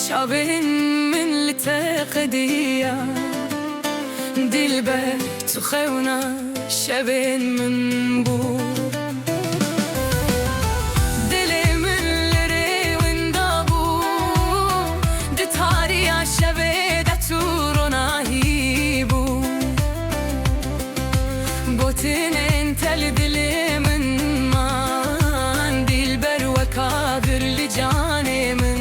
شابين من لتقديا دلبر تخونا شابين من بو دلي من لري وندابو دي تاريا شابي دتورنا هيبو بوتين انت لدلي من مان دلبر وكابر لجاني من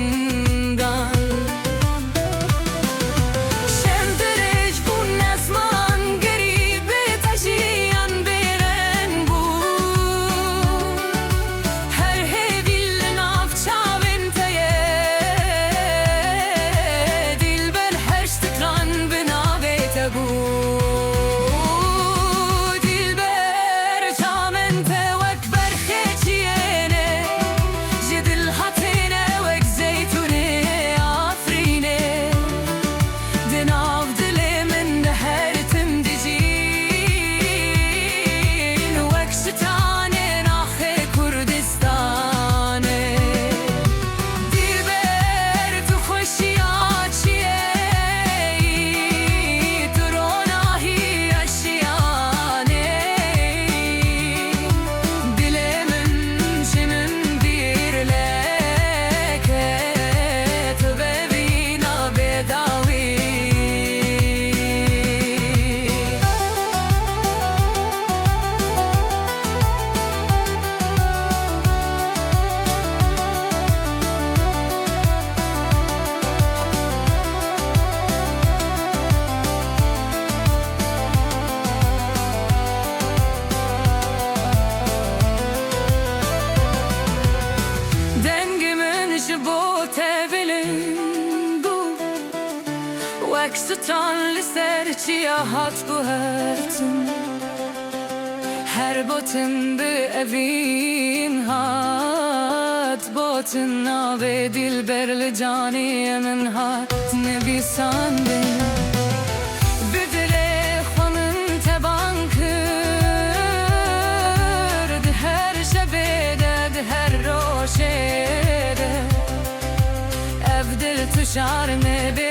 وکستان لسر چیا هات بو هرتن هر بوتن به اوین هات بوتن ناوی دل برل جانی من هات نبیسان بین بدل خونن تبان کرد هر شبه دد هر روشه ده افدل تشار نبی